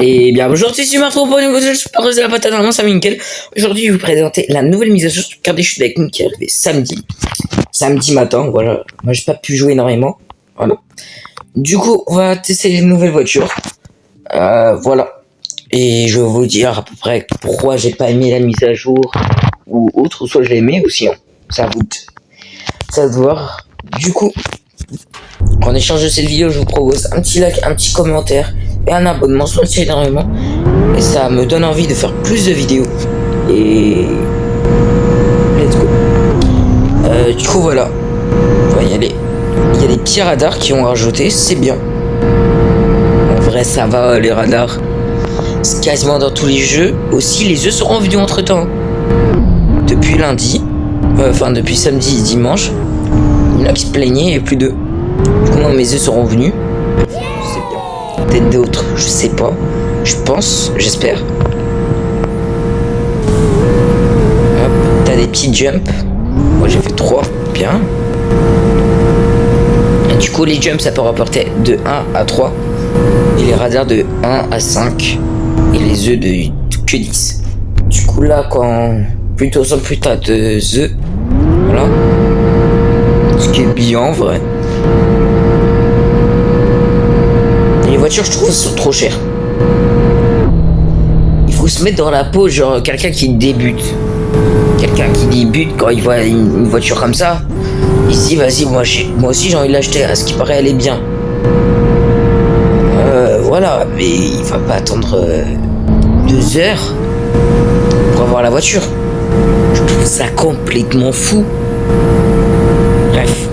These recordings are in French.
Et bien bonjour, c'est Marco pour une nouvelle vidéo, je suis pas la patate dans ça nickel. Aujourd'hui, je vais vous présenter la nouvelle mise à jour sur Card Chute avec nous qui est arrivée samedi matin. Voilà, moi j'ai pas pu jouer énormément. Voilà. Du coup, on va tester les nouvelles voitures. Voilà. Et je vais vous dire à peu près pourquoi j'ai pas aimé la mise à jour ou autre, ou soit je l'ai aimé ou sinon. Ça vous ça va voir. Du coup, en échange de cette vidéo, je vous propose un petit like, un petit commentaire et un abonnement, ça m'aide énormément. Et ça me donne envie de faire plus de vidéos. Et let's go. Du coup, voilà. Il y a des petits radars qui ont rajouté, c'est bien. En vrai, ça va, les radars. C'est quasiment dans tous les jeux. Aussi, les œufs seront venus entre temps. Depuis lundi, depuis samedi et dimanche, il y en a qui se plaignaient et plus d'œufs. Du coup, moi, mes œufs seront venus. C'est bien. Peut-être d'autres, je sais pas. Je pense, j'espère. Hop, t'as des petits jumps. Moi, j'ai fait 3. Bien. Et du coup, les jumps, ça peut rapporter de 1 à 3. Et les radars de 1 à 5. Et les œufs de que 10. Du coup, là, quand plutôt sans plus t'as 2 œufs. Voilà. Ce qui est bien, en vrai. Les voitures, je trouve, sont trop chères. Il faut se mettre dans la peau, genre quelqu'un qui débute. Quelqu'un qui débute, quand il voit une voiture comme ça, il se dit, vas-y, moi aussi j'ai envie de l'acheter. À ce qui paraît, elle est bien. Voilà, mais il va pas attendre 2 heures pour avoir la voiture. Je trouve ça complètement fou. Bref.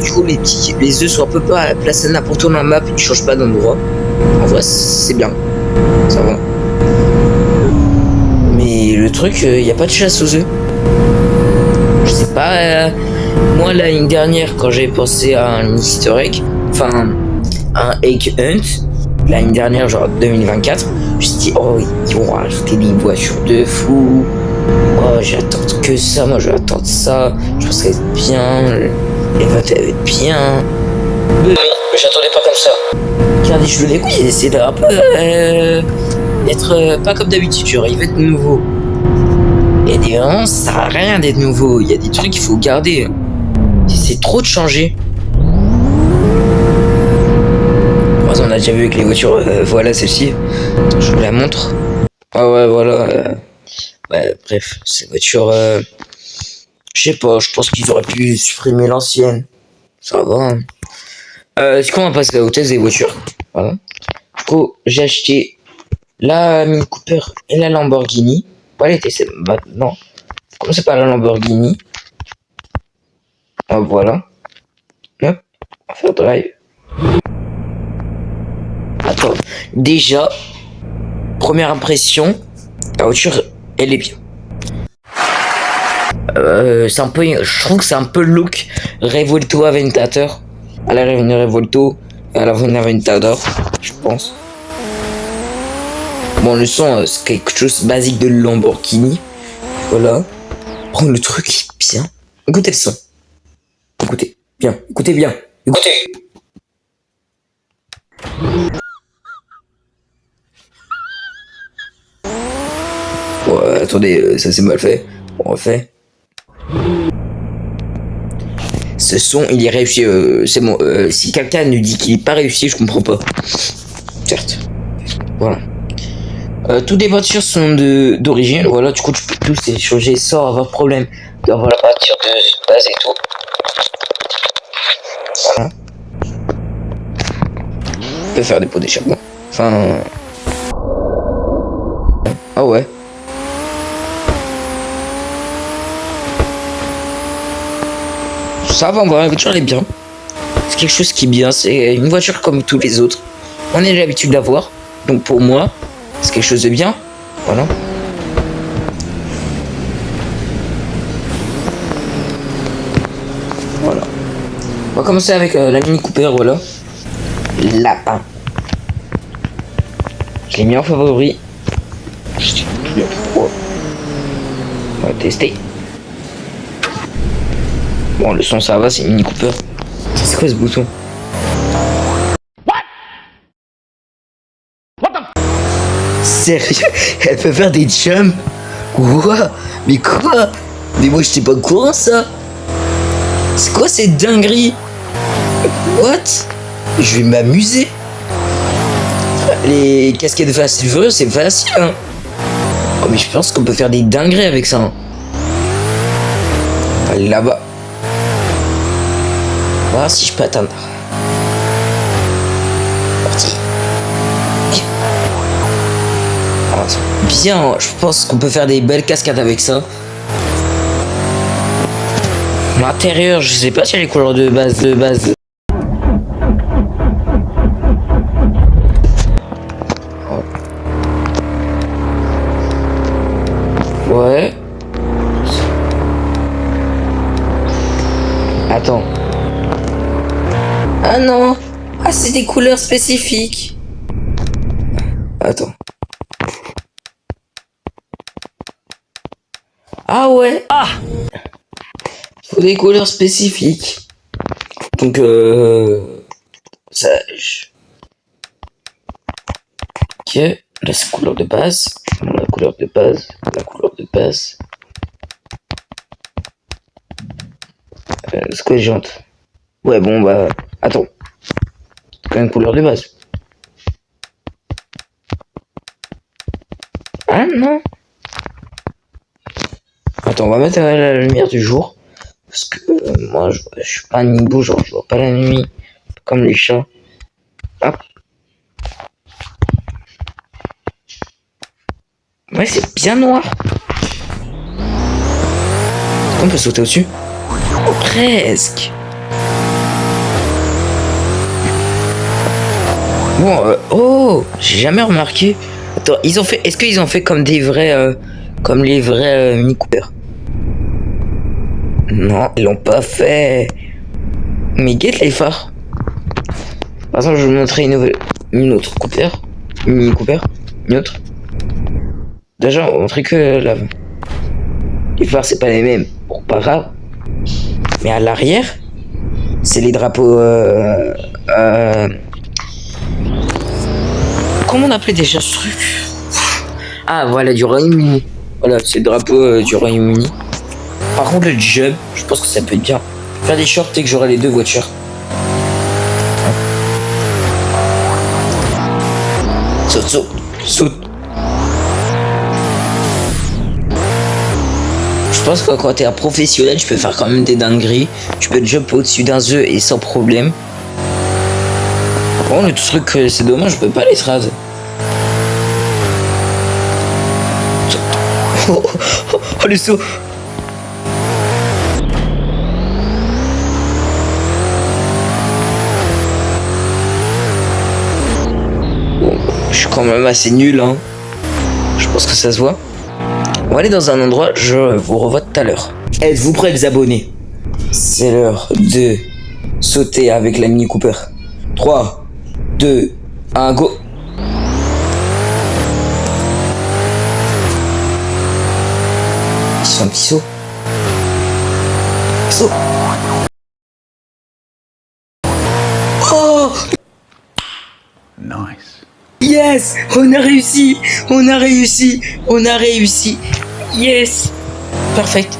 Du coup, les œufs sont un peu pas placés n'importe où dans la map, ils changent pas d'endroit. En vrai, c'est bien. Ça va. Mais le truc, y a pas de chasse aux œufs. Je sais pas. Moi, l'année dernière, quand j'ai pensé à un easter egg, enfin, un egg hunt, l'année dernière, genre 2024, je me suis dit, oh, ils vont rajouter des voitures de fou. Oh, j'attends que ça, moi je vais attendre ça. Je pense que ça va être bien. Les votes elles vont être bien. Mais j'attendais pas comme ça. Regardez, je les couilles, essayer d'un peu être pas comme d'habitude, genre il va être nouveau. Il y a des moments, ça sert à rien d'être nouveau. Il y a des trucs qu'il faut garder. C'est trop de changer. On a déjà vu avec les voitures, voilà celle-ci. Je vous la montre. Ah ouais, voilà. Ouais, bref, ces voitures, je sais pas, je pense qu'ils auraient pu supprimer l'ancienne. Ça va. Du coup, on va passer au test des voitures. Voilà. Du coup, j'ai acheté la Mini Cooper et la Lamborghini. Voilà, les tests maintenant. Comme c'est pas la Lamborghini. Voilà. Hop, on va faire drive. Attends, déjà, première impression, la voiture, elle est bien. C'est un peu, je trouve que c'est un peu le look Revolto Aventador. À la Revolto et à la Aventador, je pense. Bon, le son, c'est quelque chose de basique de Lamborghini. Voilà. Prends le truc bien. Écoutez le son. Écoutez bien. Écoutez bien. Écoutez. Ouais, attendez, ça c'est mal fait. On refait. Ce son, il est réussi. C'est bon. Si quelqu'un nous dit qu'il est pas réussi, je comprends pas. Certes. Voilà. Toutes les voitures sont d'origine. Voilà, du coup, tu peux tous les changer sans avoir de problème. D'avoir la voiture de base et tout. Voilà. On peut faire des pots d'échappement. Enfin. Ah ouais. Ça va, on va, la voiture elle est bien. C'est quelque chose qui est bien, c'est une voiture comme tous les autres. On a l'habitude d'avoir. Donc pour moi, c'est quelque chose de bien. Voilà. Voilà. On va commencer avec la Mini Cooper, voilà. Lapin. Je l'ai mis en favori. On va tester. Bon, le son ça va, c'est Mini Cooper. C'est quoi ce bouton? What Sérieux? Elle peut faire des jumps? Quoi? Mais quoi? Mais moi j'étais pas au courant ça. C'est quoi cette dinguerie? What? Je vais m'amuser. Les casquettes de Fast and Furious c'est facile hein. Oh mais je pense qu'on peut faire des dingueries avec ça hein. Allez là-bas. Voir si je peux atteindre. Parti. Bien, je pense qu'on peut faire des belles cascades avec ça. L'intérieur, je sais pas si y a les couleurs de base. Ouais. Attends. Ah non. Ah c'est des couleurs spécifiques. Attends. Ah ouais. Ah. Faut des couleurs spécifiques. Donc ça. Ok. Là c'est couleur de base. La couleur de base. La couleur de base. C'est quoi les jantes? Ouais bon bah. Attends. Quand même couleur de base. Ah non. Attends, on va mettre la lumière du jour. Parce que moi, je suis pas un hibou, genre, je vois pas la nuit. Comme les chats. Hop. Ouais, c'est bien noir. On peut sauter au-dessus? Oh, presque. Bon, oh, j'ai jamais remarqué. Attends, ils ont fait. Est-ce qu'ils ont fait comme des vrais, comme les vrais Mini Cooper? Non, ils l'ont pas fait. Mais guette les phares. Par exemple, je vais vous montrer une autre Cooper, une Mini Cooper, une autre. Déjà, on va montrer que l'avant. Les phares, c'est pas les mêmes. Bon, pas grave. Mais à l'arrière, c'est les drapeaux. Comment on appelait déjà ce truc? Ah voilà, du Royaume-Uni. Voilà, c'est le drapeau du Royaume-Uni. Par contre le jump, je pense que ça peut être bien. Faire des shorts dès que j'aurai les deux voitures. Saute, saute. Je pense que quand t'es un professionnel, tu peux faire quand même des dingueries. Tu peux jump au-dessus d'un œuf et sans problème. Bon, le truc, c'est dommage, je peux pas les trad. Oh, le saut. Bon, je suis quand même assez nul, hein. Je pense que ça se voit. On va aller dans un endroit, je vous revois tout à l'heure. Êtes-vous prêts les abonnés? C'est l'heure de sauter avec la Mini Cooper. 3, 2, 1, go! Un petit saut. Saut. Oh! Nice. Yes! On a réussi! On a réussi! On a réussi! Yes! Perfect.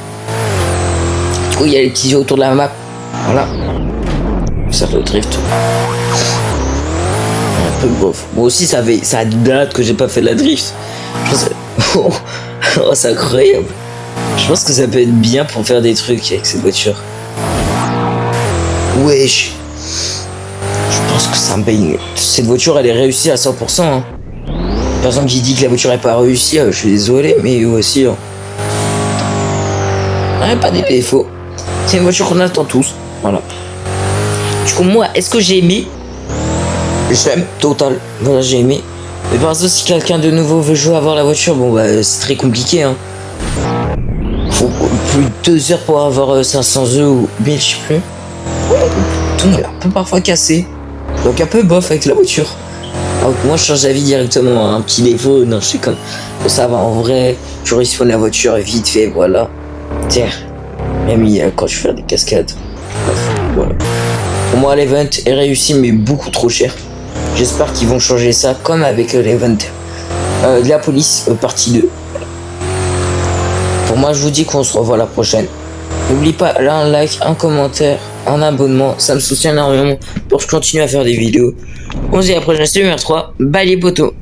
Du coup, il y a les petits jeux autour de la map. Voilà. Ça le drift. Un peu bof. Moi aussi, ça date que j'ai pas fait de la drift. Je pense oh, c'est incroyable. Je pense que ça peut être bien pour faire des trucs avec cette voiture. Wesh. Je pense que ça me paye. Cette voiture, elle est réussie à 100%. Hein. Personne qui dit que la voiture est pas réussie, je suis désolé, mais aussi. Hein. Ouais, pas des défauts. C'est une voiture qu'on attend tous. Voilà. Du coup, moi, est-ce que j'ai aimé? J'aime, total. Voilà, j'ai aimé. Mais par exemple, si quelqu'un de nouveau veut jouer à voir la voiture, bon, bah, c'est très compliqué. Hein. Faut plus de 2 heures pour avoir 500 œufs ou 1000, je sais plus. Tout est un peu parfois cassé. Donc un peu bof avec la voiture. Alors que moi je change d'avis directement. Un petit défaut, non, je sais comme ça va en vrai. Tu respawn la voiture vite fait, voilà. Tiens. Même quand je fais des cascades. Bref, voilà. Pour moi l'event est réussi mais beaucoup trop cher. J'espère qu'ils vont changer ça comme avec l'event de la police, partie 2. Pour moi, je vous dis qu'on se revoit la prochaine. N'oublie pas un like, un commentaire, un abonnement, ça me soutient énormément pour que je continue à faire des vidéos. On se dit à la prochaine, c'est numéro 3, bye les potos.